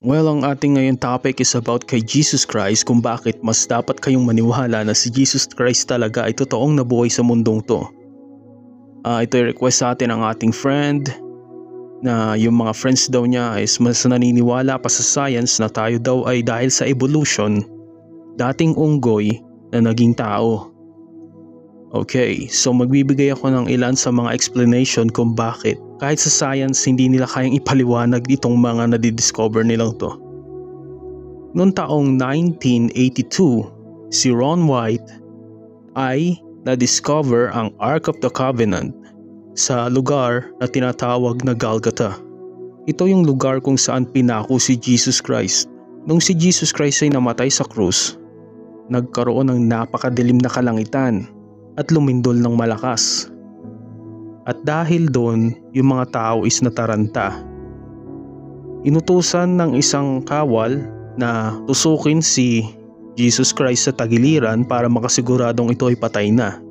Well, ang ating ngayon topic is about kay Jesus Christ, kung bakit mas dapat kayong maniwala na si Jesus Christ talaga ay totoong nabuhay sa mundong to. Ito request sa atin ng ating friend na yung mga friends daw niya is mas naniniwala pa sa science na tayo daw ay dahil sa evolution, dating unggoy na naging tao. Okay, so magbibigay ako ng ilan sa mga explanation kung bakit kahit sa science hindi nila kayang ipaliwanag itong mga nadidiscover nilang to. Noong taong 1982, si Ron White ay na-discover ang Ark of the Covenant sa lugar na tinatawag na Golgotha. Ito yung lugar kung saan pinako si Jesus Christ. Nung si Jesus Christ ay namatay sa krus, nagkaroon ng napakadilim na kalangitan at lumindol ng malakas. At dahil doon, yung mga tao is nataranta. Inutusan ng isang kawal na tusukin si Jesus Christ sa tagiliran para makasiguradong ito ay patay na.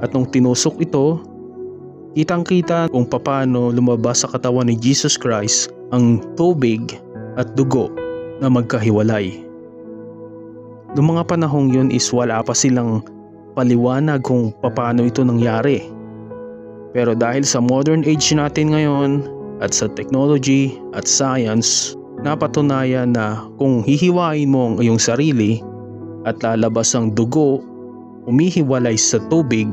At nung tinusok ito, kitang-kita kung paano lumabas sa katawan ni Jesus Christ ang tubig at dugo na magkahiwalay. Noong mga panahong yun is wala pa silang paliwanag kung paano ito nangyari. Pero dahil sa modern age natin ngayon at sa technology at science, napatunayan na kung hihiwain mo ang iyong sarili at lalabas ang dugo umihiwalay sa tubig,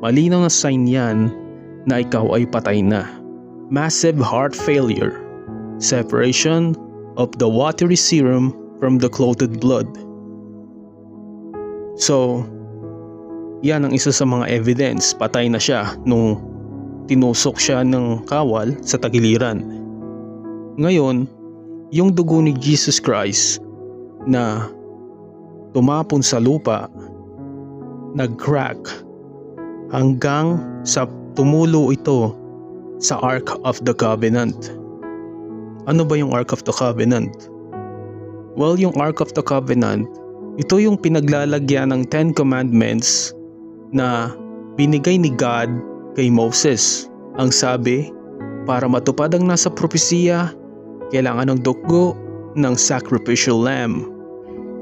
malinaw na sign yan na ikaw ay patay na. Massive heart failure, separation of the watery serum from the clotted blood. So, yan ang isa sa mga evidence, patay na siya nung tinusok siya ng kawal sa tagiliran. Ngayon, yung dugo ni Jesus Christ na tumapon sa lupa, nag-crack hanggang sa tumulo ito sa Ark of the Covenant. Ano ba yung Ark of the Covenant? Well, yung Ark of the Covenant, ito yung pinaglalagyan ng 10 Commandments na binigay ni God kay Moses. Ang sabi, para matupad ang nasa propesiya, kailangan ng dugo ng sacrificial lamb.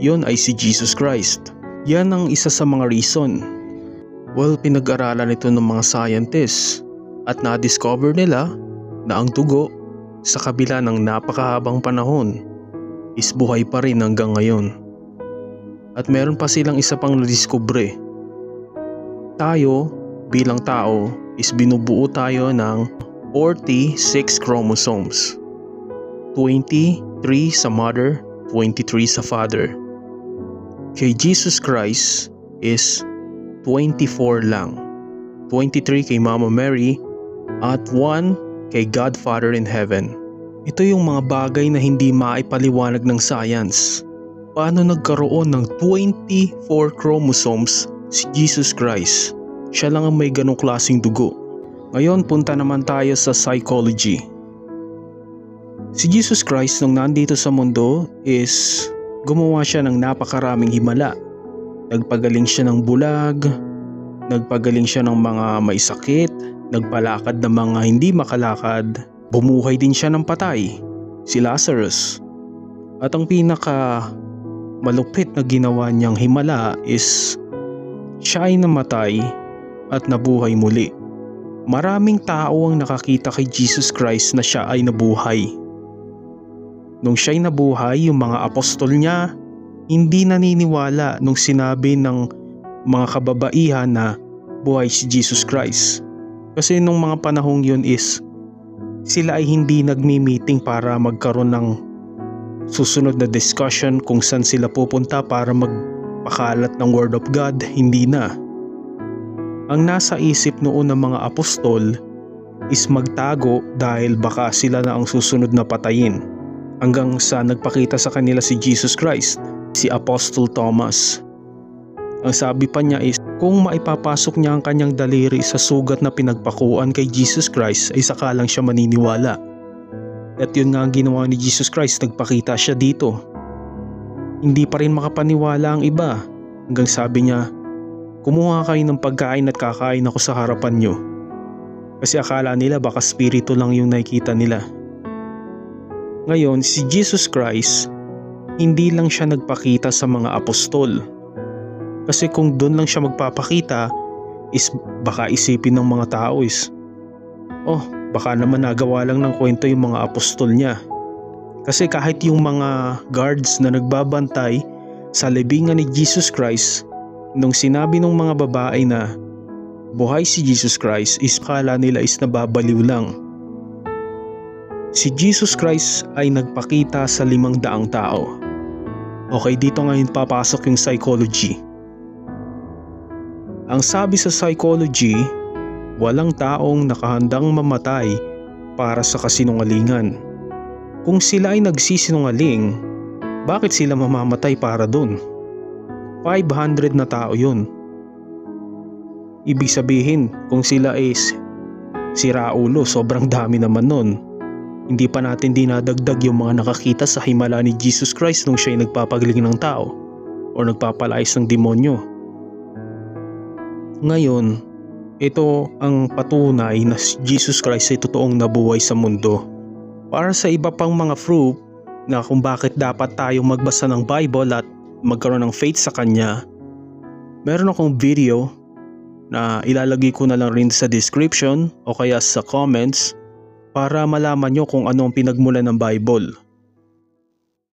Yun ay si Jesus Christ. Yan ang isa sa mga reason. Well, pinag-aralan ito ng mga scientists at na-discover nila na ang dugo sa kabila ng napakahabang panahon is buhay pa rin hanggang ngayon. At meron pa silang isa pang nadiskubre. Tayo bilang tao is binubuo tayo ng 46 chromosomes. 23 sa mother, 23 sa father. Kay Jesus Christ is 24 lang. 23 kay Mama Mary at 1 kay God Father in heaven. Ito yung mga bagay na hindi maipaliwanag ng science. Paano nagkaroon ng 24 chromosomes si Jesus Christ? Siya lang ang may ganong klaseng dugo. Ngayon punta naman tayo sa psychology. Si Jesus Christ nung nandito sa mundo is gumawa siya ng napakaraming himala. Nagpagaling siya ng bulag, nagpagaling siya ng mga may sakit, nagpalakad ng mga hindi makalakad, bumuhay din siya ng patay, si Lazarus. At ang pinaka malupit na ginawa niyang himala is siya ay namatay at nabuhay muli. Maraming tao ang nakakita kay Jesus Christ na siya ay nabuhay. Nung siya ay nabuhay, yung mga apostol niya hindi naniniwala nung sinabi ng mga kababaihan na buhay si Jesus Christ. Kasi nung mga panahong yun is sila ay hindi nagmi-meeting para magkaroon ng susunod na discussion kung saan sila pupunta para magpakalat ng Word of God. Hindi na. Ang nasa isip noon ng mga apostol is magtago dahil baka sila na ang susunod na patayin. Hanggang sa nagpakita sa kanila si Jesus Christ, si Apostle Thomas. Ang sabi pa niya is kung maipapasok niya ang kanyang daliri sa sugat na pinagpakuan kay Jesus Christ ay saka lang siya maniniwala. At yun nga ang ginawa ni Jesus Christ, nagpakita siya dito. Hindi pa rin makapaniwala ang iba hanggang sabi niya, kumuha kayo ng pagkain at kakain ako sa harapan nyo. Kasi akala nila baka spirito lang yung nakikita nila. Ngayon, si Jesus Christ, hindi lang siya nagpakita sa mga apostol. Kasi kung doon lang siya magpapakita, is baka isipin ng mga tao is, oh, baka naman nagawa lang ng kwento yung mga apostol niya. Kasi kahit yung mga guards na nagbabantay sa libingan ni Jesus Christ, nung sinabi ng mga babae na buhay si Jesus Christ, is kala nila is nababaliw lang. Si Jesus Christ ay nagpakita sa 500 tao. Okay, dito ngayon papasok yung psychology. Ang sabi sa psychology, walang taong nakahandang mamatay para sa kasinungalingan. Kung sila ay nagsisinungaling, bakit sila mamamatay para dun? 500 na tao yun. Ibig sabihin, kung sila is siraulo, sobrang dami naman nun. Hindi pa natin dinadagdag yung mga nakakita sa himala ni Jesus Christ nung siya ay nagpapagaling ng tao o nagpapalayas ng demonyo. Ngayon, ito ang patunay na si Jesus Christ ay totoong nabuhay sa mundo. Para sa iba pang mga proof na kung bakit dapat tayong magbasa ng Bible at magkaroon ng faith sa Kanya, meron akong video na ilalagay ko na lang rin sa description o kaya sa comments para malaman nyo kung ano ang pinagmulan ng Bible.